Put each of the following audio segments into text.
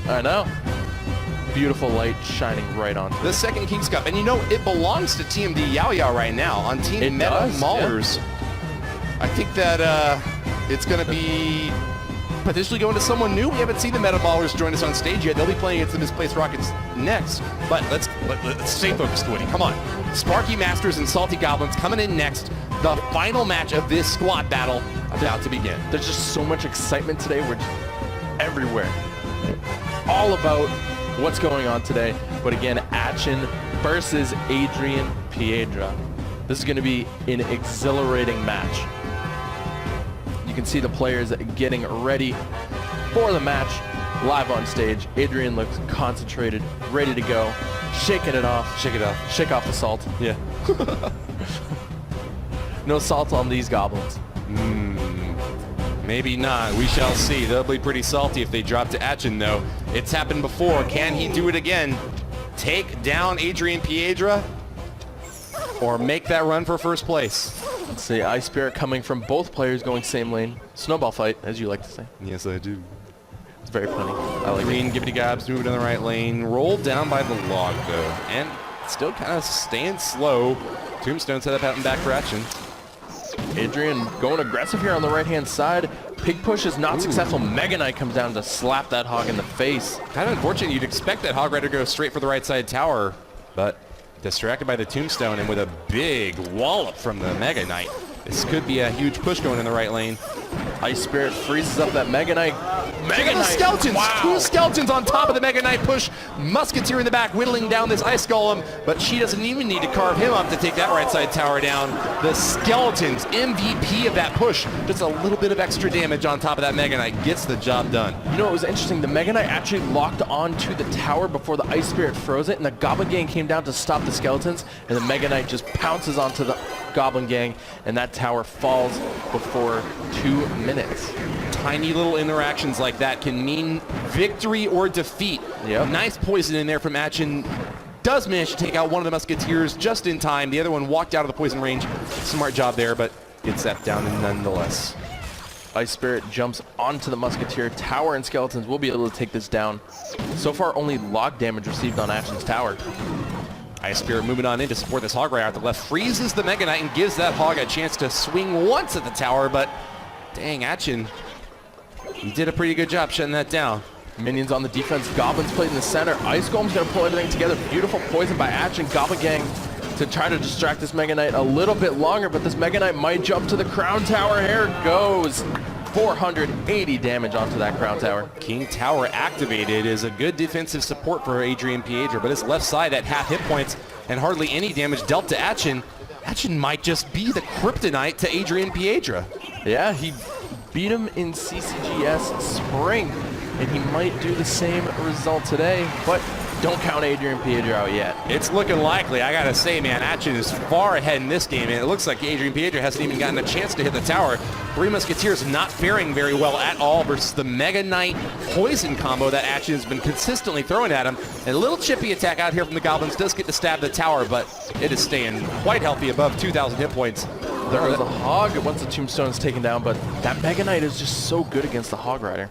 I know. Beautiful light shining right onto the second King's Cup. And you know, it belongs to TMD Yao Yao right now on Team Meta Maulers. Yeah. I think that it's going to be potentially going to someone new. We haven't seen the Meta Maulers join us on stage yet. They'll be playing against the Misplaced Rockets next. But let's stay focused, Woody. Come on. Sparky Masters and Salty Goblins coming in next. The final match of this squad battle about to begin. There's just so much excitement today. We're just everywhere. All about what's going on today. But again, Atchiin versus Adrian Piedra. This is going to be an exhilarating match. You can see the players getting ready for the match live on stage. Adrian looks concentrated, ready to go, shaking it off. Shake it off. Shake off the salt. Yeah. No salt on these goblins. Maybe not. We shall see. They'll be pretty salty if they drop to Atchiin, though. It's happened before. Can he do it again? Take down Adrian Piedra or make that run for first place? Let's see. Ice Spirit coming from both players going same lane. Snowball fight, as you like to say. Yes, I do. It's very funny. I like Green, Gibbity Gobs moving in the right lane. Rolled down by the log, though. And still kind of staying slow. Tombstone set up out and back for Atchiin. Adrian going aggressive here on the right-hand side. Pig push is not successful. Mega Knight comes down to slap that hog in the face. Kind of unfortunate. You'd expect that Hog Rider to go straight for the right side tower, but distracted by the Tombstone and with a big wallop from the Mega Knight. This could be a huge push going in the right lane. Ice Spirit freezes up that Mega Knight. Mega Knight! Skeletons! Wow. 2 skeletons on top of the Mega Knight push. Musketeer in the back whittling down this Ice Golem, but she doesn't even need to carve him up to take that right side tower down. The Skeletons, MVP of that push. Just a little bit of extra damage on top of that Mega Knight gets the job done. You know, it was interesting. The Mega Knight actually locked onto the tower before the Ice Spirit froze it, and the Goblin Gang came down to stop the Skeletons, and the Mega Knight just pounces onto the Goblin Gang, and that tower falls before 2 minutes. Tiny little interactions like that can mean victory or defeat. Yep. Nice poison in there from Atchiin. Does manage to take out one of the Musketeers just in time. The other one walked out of the poison range. Smart job there, but gets that down nonetheless. Ice Spirit jumps onto the Musketeer. Tower and Skeletons will be able to take this down. So far, only log damage received on Atchiin's tower. Ice Spirit moving on in to support this Hog Rider out the left. Freezes the Mega Knight and gives that Hog a chance to swing once at the tower, but dang, Atchiin, he did a pretty good job shutting that down. Minions on the defense. Goblins played in the center. Ice Golem's going to pull everything together. Beautiful poison by Atchiin. Goblin Gang to try to distract this Mega Knight a little bit longer, but this Mega Knight might jump to the Crown Tower. Here it goes. 480 damage onto that Crown Tower. King Tower activated is a good defensive support for Adrian Piedra, but his left side at half hit points and hardly any damage dealt to Atchiin. Atchiin might just be the kryptonite to Adrian Piedra. Yeah, he beat him in CCGS Spring, and he might do the same result today, but don't count Adrian Piedra out yet. It's looking likely. I gotta say, man, Atchiin is far ahead in this game, and it looks like Adrian Piedra hasn't even gotten a chance to hit the tower. 3 Musketeers not faring very well at all versus the Mega Knight poison combo that Atchiin has been consistently throwing at him. And a little chippy attack out here from the Goblins does get to stab the tower, but it is staying quite healthy above 2,000 hit points. There was a Hog once the Tombstone is taken down, but that Mega Knight is just so good against the Hog Rider.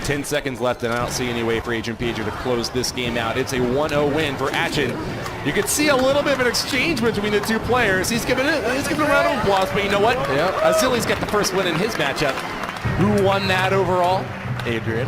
10 seconds left, and I don't see any way for Adrian Piedra to close this game out. It's a 1-0 win for Atchiin. You can see a little bit of an exchange between the two players. He's giving a round of applause, but you know what? Yep. Azili's got the first win in his matchup. Who won that overall? Adrian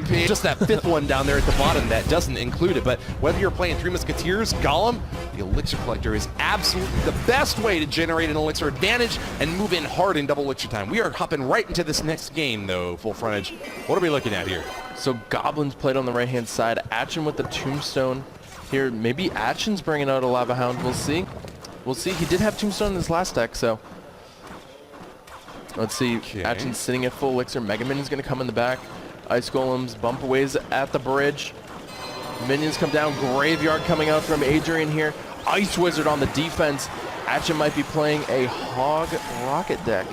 Piedra. Just that 5th one down there at the bottom that doesn't include it. But whether you're playing 3 Musketeers, Golem, the Elixir Collector is absolutely the best way to generate an Elixir advantage and move in hard in double Elixir time. We are hopping right into this next game, though, full frontage. What are we looking at here? So Goblins played on the right-hand side. Atchiin with the Tombstone here. Maybe Atchiin's bringing out a Lava Hound. We'll see. We'll see. He did have Tombstone in his last deck, so let's see. Okay. Atchiin's sitting at full Elixir. Mega Minion's going to come in the back. Ice Golems bump aways at the bridge. Minions come down. Graveyard coming out from Adrian here. Ice Wizard on the defense. Atchiin might be playing a Hog Rocket deck.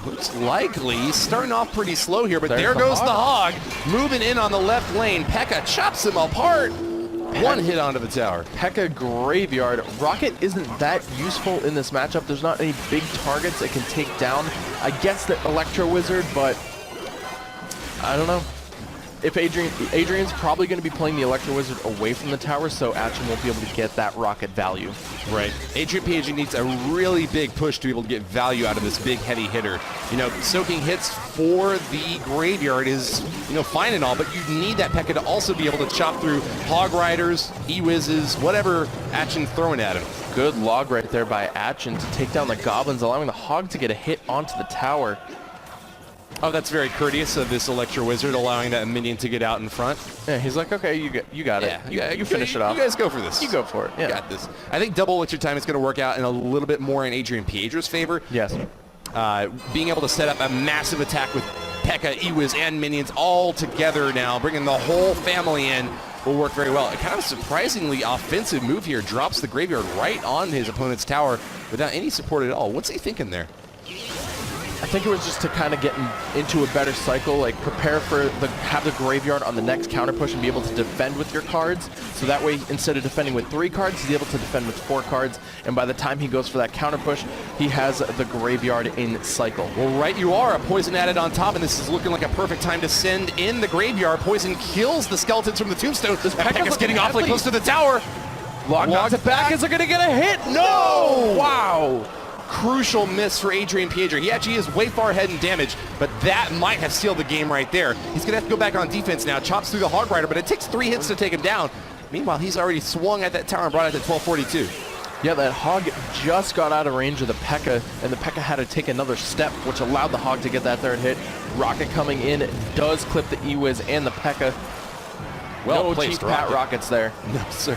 Looks likely. He's starting off pretty slow here, but There's there the goes Hog. the Hog. Moving in on the left lane. Pekka chops him apart. One hit onto the tower. Pekka Graveyard. Rocket isn't that useful in this matchup. There's not any big targets it can take down. I guess the Electro Wizard, but I don't know. if Adrian's probably going to be playing the Electro Wizard away from the tower, so Atchiin won't be able to get that rocket value. Right. Adrian Piedra needs a really big push to be able to get value out of this big heavy hitter. You know, soaking hits for the graveyard is, you know, fine and all, but you need that P.E.K.K.A to also be able to chop through Hog Riders, E-Wizzes, whatever Atchiin's throwing at him. Good log right there by Atchiin to take down the Goblins, allowing the Hog to get a hit onto the tower. Oh, that's very courteous of this Electro Wizard, allowing that minion to get out in front. Yeah, he's like, okay, you got it. You finish it off. You guys go for this. You go for it. Yeah. You got this. I think double Elixir time is going to work out in a little bit more in Adrian Piedra's favor. Yes. Being able to set up a massive attack with P.E.K.K.A, E-Wiz, and minions all together now, bringing the whole family in, will work very well. A kind of surprisingly offensive move here. Drops the graveyard right on his opponent's tower without any support at all. What's he thinking there? I think it was just to kind of get into a better cycle, like prepare for have the graveyard on the next counter push and be able to defend with your cards. So that way, instead of defending with 3 cards, he's able to defend with 4 cards. And by the time he goes for that counter push, he has the graveyard in cycle. Well, right you are. A poison added on top, and this is looking like a perfect time to send in the graveyard. Poison kills the skeletons from the tombstone. This P.E.K.K.A's getting awfully close to the tower. Log knocks it back. Is it going to get a hit? No! Wow! Crucial miss for Adrian Piedra. He actually is way far ahead in damage, but that might have sealed the game right there. He's going to have to go back on defense now. Chops through the Hog Rider, but it takes 3 hits to take him down. Meanwhile, he's already swung at that tower and brought it to 1242. Yeah, that Hog just got out of range of the P.E.K.K.A, and the P.E.K.K.A had to take another step, which allowed the Hog to get that 3rd hit. Rocket coming in does clip the E-Wiz and the P.E.K.K.A. Well no placed cheap Pat rockets there. No, sir.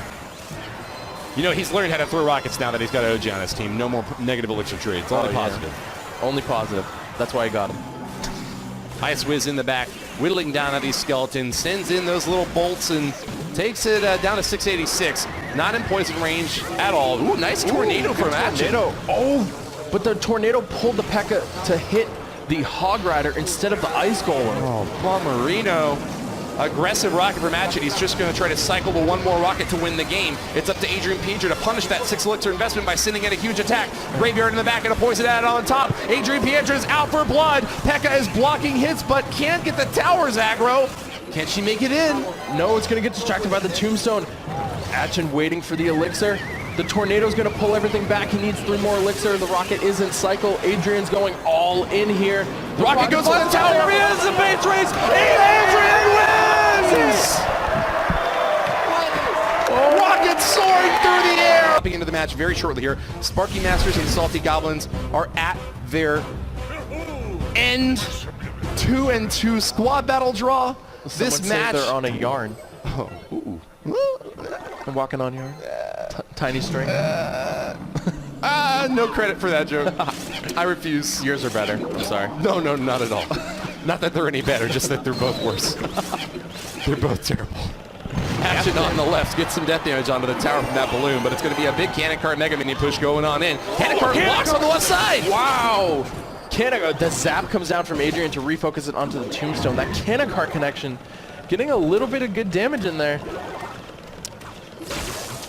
You know, he's learned how to throw rockets now that he's got OG on his team. No more negative elixir trades. Only positive. Yeah. Only positive. That's why I got him. Ice Wiz in the back, whittling down at these skeletons, sends in those little bolts and takes it down to 686. Not in poison range at all. Ooh, nice tornado from Atchiin. Oh, but the tornado pulled the P.E.K.K.A to hit the Hog Rider instead of the Ice Golem. Oh, Bummerino. Aggressive rocket from Atchiin. He's just going to try to cycle the 1 more rocket to win the game. It's up to Adrian Piedra to punish that 6 elixir investment by sending in a huge attack. Graveyard in the back and a poison added on top. Adrian Piedra is out for blood. P.E.K.K.A is blocking hits, but can't get the towers aggro. Can she make it in? No, it's going to get distracted by the tombstone. Atchiin waiting for the elixir. The tornado's going to pull everything back. He needs 3 more elixir. The rocket is in cycle. Adrian's going all in here. The rocket goes for the tower. There he is, the base race. Adrian wins! Rocket soaring through the air. Jumping into the match very shortly here. Sparky Masters and Salty Goblins are at their end. 2-2 squad battle draw. This match. They're on a yarn. Oh, ooh. I'm walking on yarn. Tiny string. No credit for that joke. I refuse. Yours are better. I'm sorry. No, not at all. Not that they're any better, just that they're both worse. They're both terrible. Atchiin on the left gets some death damage onto the tower from that balloon, but it's going to be a big Cannon Cart Mega Minion push going on in. Cannon Cart blocks on the left side. Wow. The zap comes down from Adrian to refocus it onto the tombstone. That Cannon Cart connection getting a little bit of good damage in there.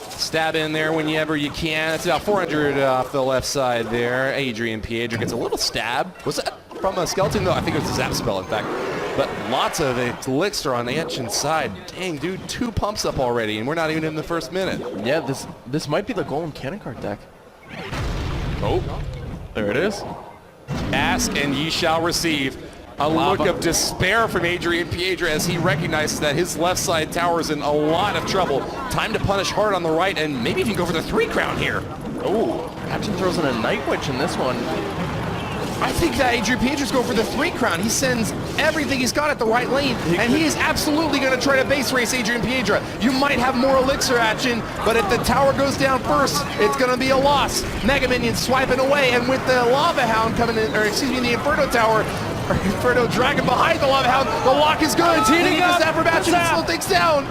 Stab in there whenever you can. It's about 400 off the left side there. Adrian Piedra gets a little stab. Was that from a skeleton? No, I think it was a zap spell, in fact. But lots of elixir on the Atchiin side. Dang, dude, 2 pumps up already, and we're not even in the first minute. Yeah, this might be the Golem Cannon Cart deck. Oh, there it is. Ask and ye shall receive. A look of despair from Adrian Piedra as he recognizes that his left side tower is in a lot of trouble. Time to punish hard on the right and maybe even go for the 3 crown here. Oh, Atchiin throws in a Night Witch in this one. I think that Adrian Piedra's going for the 3 crown. He sends everything he's got at the right lane, and he is absolutely going to try to base race Adrian Piedra. You might have more elixir, Atchiin, but if the tower goes down first, it's going to be a loss. Mega Minions swiping away, and with the Lava Hound coming in, or excuse me, the Inferno Tower, or Inferno Dragon behind the Lava Hound, the lock is good. He needs that from Atchiin and slow things down.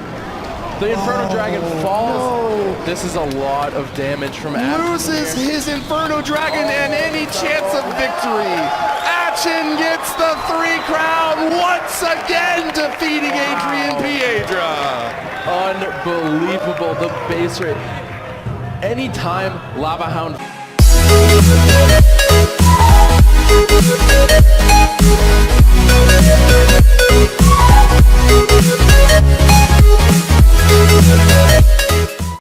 The Inferno Dragon falls. No. This is a lot of damage from Atchiin. Loses his Inferno Dragon and any chance of victory. Atchiin gets the 3 crown once again, defeating Adrian Piedra. Unbelievable, the base rate. Anytime Lava Hound